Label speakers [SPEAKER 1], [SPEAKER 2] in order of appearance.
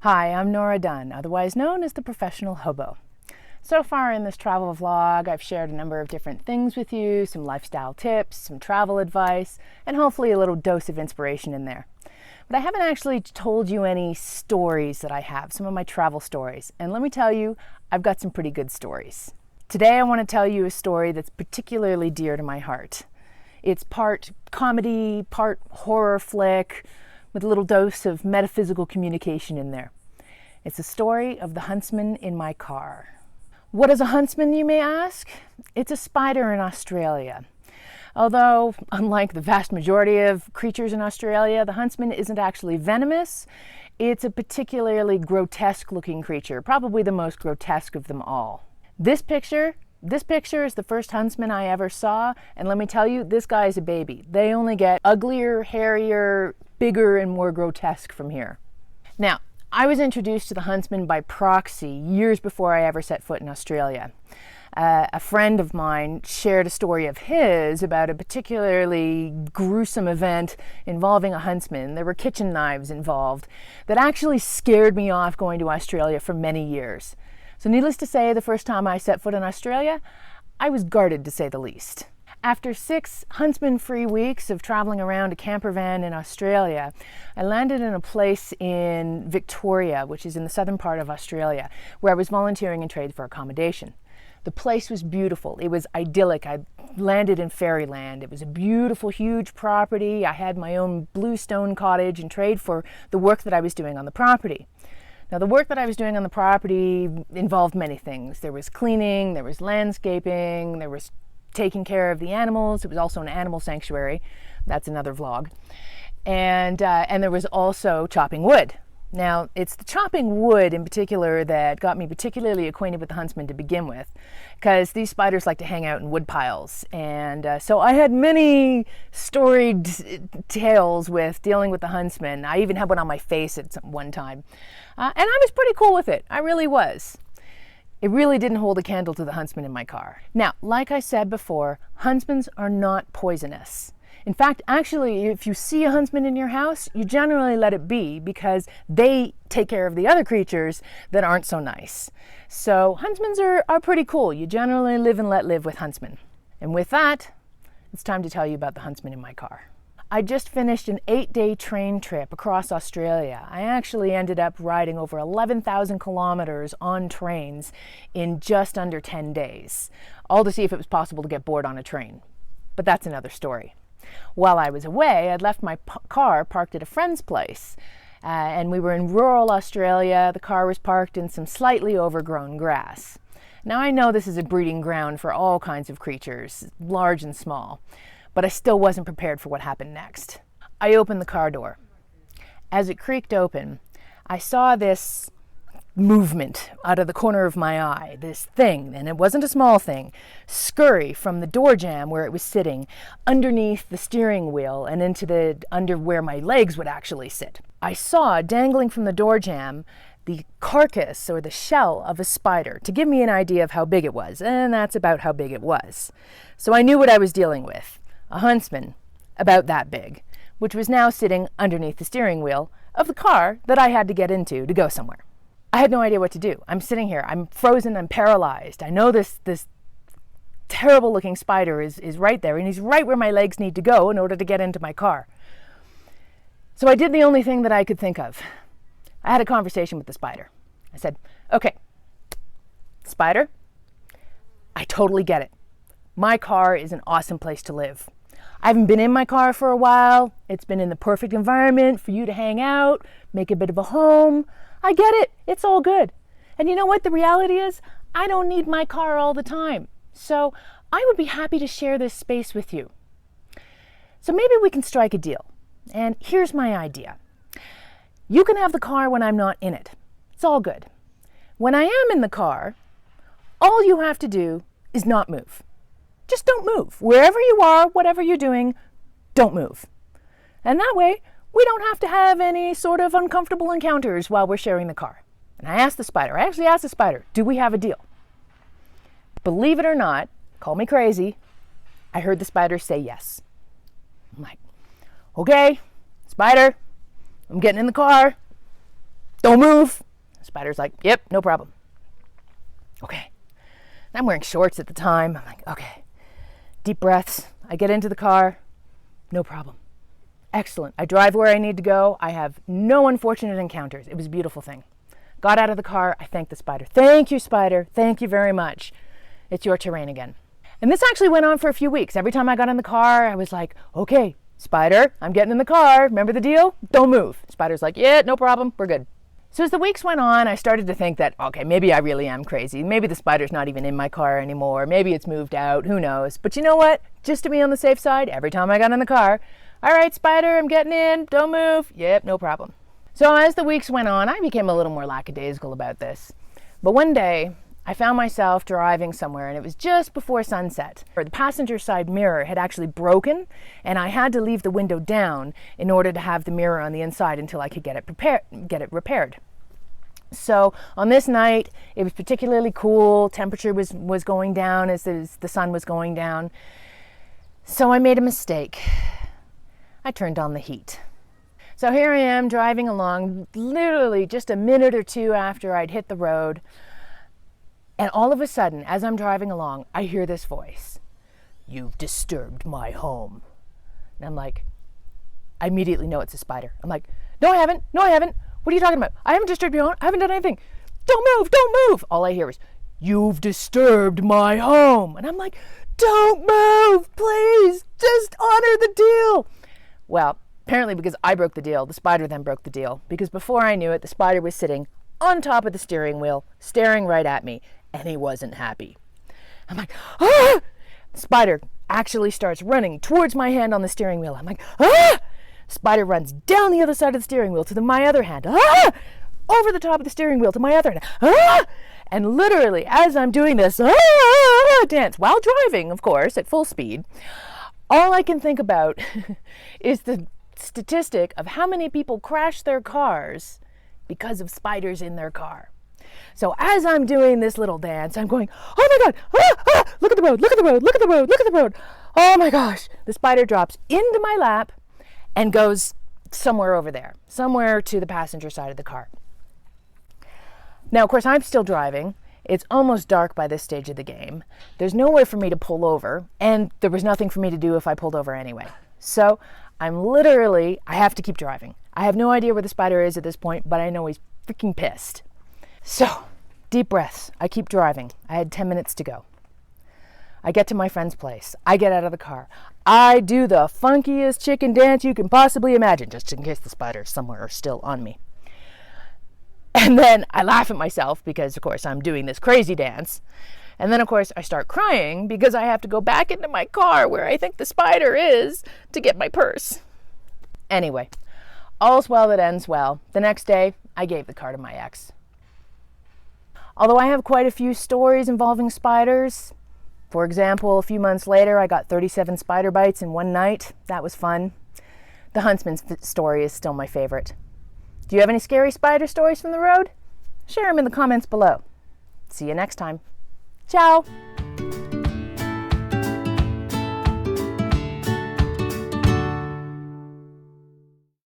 [SPEAKER 1] Hi, I'm Nora Dunn, otherwise known as the Professional Hobo. So far in this travel vlog, I've shared a number of different things with you, some lifestyle tips, some travel advice, and hopefully a little dose of inspiration in there. But I haven't actually told you any stories that I have, some of my travel stories. And let me tell you, I've got some pretty good stories. Today I want to tell you a story that's particularly dear to my heart. It's part comedy, part horror flick, with a little dose of metaphysical communication in there. It's a story of the huntsman in my car. What is a huntsman, you may ask? It's a spider in Australia. Although, unlike the vast majority of creatures in Australia, the huntsman isn't actually venomous. It's a particularly grotesque looking creature, probably the most grotesque of them all. This picture is the first huntsman I ever saw, and let me tell you, this guy is a baby. They only get uglier, hairier, bigger, and more grotesque from here. Now, I was introduced to the huntsman by proxy years before I ever set foot in Australia. A friend of mine shared a story of his about a particularly gruesome event involving a huntsman. There were kitchen knives involved that actually scared me off going to Australia for many years. So needless to say, the first time I set foot in Australia, I was guarded, to say the least. After 6 huntsman-free weeks of traveling around a camper van in Australia, I landed in a place in Victoria, which is in the southern part of Australia, where I was volunteering in trade for accommodation. The place was beautiful. It was idyllic. I landed in fairyland. It was a beautiful, huge property. I had my own bluestone cottage and trade for the work that I was doing on the property. Now, the work that I was doing on the property involved many things. There was cleaning, there was landscaping, there was taking care of the animals. It was also an animal sanctuary. That's another vlog. And there was also chopping wood. Now, it's the chopping wood in particular that got me particularly acquainted with the huntsman to begin with, because these spiders like to hang out in wood piles. And so I had many storied tales with dealing with the huntsman. I even had one on my face at one time. And I was pretty cool with it. I really was. It really didn't hold a candle to the huntsman in my car. Now, like I said before, huntsmans are not poisonous. In fact, actually, if you see a huntsman in your house, you generally let it be because they take care of the other creatures that aren't so nice. So huntsmen are pretty cool. You generally live and let live with huntsmen. And with that, it's time to tell you about the huntsman in my car. I just finished an 8-day train trip across Australia. I actually ended up riding over 11,000 kilometers on trains in just under 10 days, all to see if it was possible to get bored on a train. But that's another story. While I was away, I'd left my car parked at a friend's place, and we were in rural Australia. The car was parked in some slightly overgrown grass. Now, I know this is a breeding ground for all kinds of creatures, large and small, but I still wasn't prepared for what happened next. I opened the car door. As it creaked open, I saw this movement out of the corner of my eye, this thing, and it wasn't a small thing, scurry from the door jamb where it was sitting underneath the steering wheel and into under where my legs would actually sit. I saw dangling from the door jamb the carcass or the shell of a spider to give me an idea of how big it was, and that's about how big it was. So I knew what I was dealing with. A huntsman about that big, which was now sitting underneath the steering wheel of the car that I had to get into to go somewhere. I had no idea what to do. I'm sitting here, I'm frozen, I'm paralyzed. I know this terrible looking spider is right there, and he's right where my legs need to go in order to get into my car. So I did the only thing that I could think of. I had a conversation with the spider. I said, okay, spider, I totally get it. My car is an awesome place to live. I haven't been in my car for a while. It's been in the perfect environment for you to hang out, make a bit of a home. I get it. It's all good. And you know what the reality is? I don't need my car all the time. So I would be happy to share this space with you. So maybe we can strike a deal. And here's my idea. You can have the car when I'm not in it. It's all good. When I am in the car, all you have to do is not move. Just don't move. Wherever you are, whatever you're doing, don't move. And that way, we don't have to have any sort of uncomfortable encounters while we're sharing the car. And I actually asked the spider, do we have a deal? Believe it or not, call me crazy, I heard the spider say yes. I'm like, okay, spider, I'm getting in the car. don't move. Spider's like, yep, no problem. Okay. I'm wearing shorts at the time. I'm like, okay. Deep breaths. I get into the car. No problem. Excellent. I drive where I need to go. I have no unfortunate encounters. It was a beautiful thing. Got out of the car. I thanked the spider. Thank you, spider. Thank you very much. It's your terrain again. And this actually went on for a few weeks. Every time I got in the car, I was like, okay, spider, I'm getting in the car. Remember the deal? Don't move. Spider's like, yeah, no problem. We're good. So as the weeks went on, I started to think that, okay, maybe I really am crazy. Maybe the spider's not even in my car anymore. Maybe it's moved out. Who knows? But you know what? Just to be on the safe side, every time I got in the car, all right, spider, I'm getting in. Don't move. Yep, no problem. So as the weeks went on, I became a little more lackadaisical about this. But one day, I found myself driving somewhere, and it was just before sunset. The passenger side mirror had actually broken, and I had to leave the window down in order to have the mirror on the inside until I could get it repaired. So on this night, it was particularly cool. Temperature was going down as the sun was going down. So I made a mistake. I turned on the heat. So here I am driving along, literally just a minute or two after I'd hit the road. And all of a sudden, as I'm driving along, I hear this voice. You've disturbed my home. And I'm like, I immediately know it's a spider. I'm like, no, I haven't. No, I haven't. What are you talking about? I haven't disturbed your home. I haven't done anything. Don't move. Don't move. All I hear is, you've disturbed my home. And I'm like, don't move, please. Just honor the deal. Well, apparently because I broke the deal, the spider then broke the deal. Because before I knew it, the spider was sitting on top of the steering wheel, staring right at me. And he wasn't happy. I'm like, ah! The spider actually starts running towards my hand on the steering wheel. I'm like, ah! Spider runs down the other side of the steering wheel to my other hand. Ah! Over the top of the steering wheel to my other hand. Ah! And literally, as I'm doing this dance, while driving, of course, at full speed, all I can think about is the statistic of how many people crash their cars because of spiders in their car. So as I'm doing this little dance, I'm going, oh my God, look at the road, look at the road, look at the road, look at the road. Oh my gosh. The spider drops into my lap and goes somewhere over there, somewhere to the passenger side of the car. Now, of course, I'm still driving. It's almost dark by this stage of the game. There's nowhere for me to pull over, and there was nothing for me to do if I pulled over anyway. So I have to keep driving. I have no idea where the spider is at this point, but I know he's freaking pissed. So, deep breaths. I keep driving. I had 10 minutes to go. I get to my friend's place. I get out of the car. I do the funkiest chicken dance you can possibly imagine, just in case the spider's somewhere still on me. And then I laugh at myself because, of course, I'm doing this crazy dance. And then, of course, I start crying because I have to go back into my car where I think the spider is to get my purse. Anyway, all's well that ends well. The next day, I gave the car to my ex. Although I have quite a few stories involving spiders. For example, a few months later, I got 37 spider bites in one night. That was fun. The Huntsman story is still my favorite. Do you have any scary spider stories from the road? Share them in the comments below. See you next time. Ciao!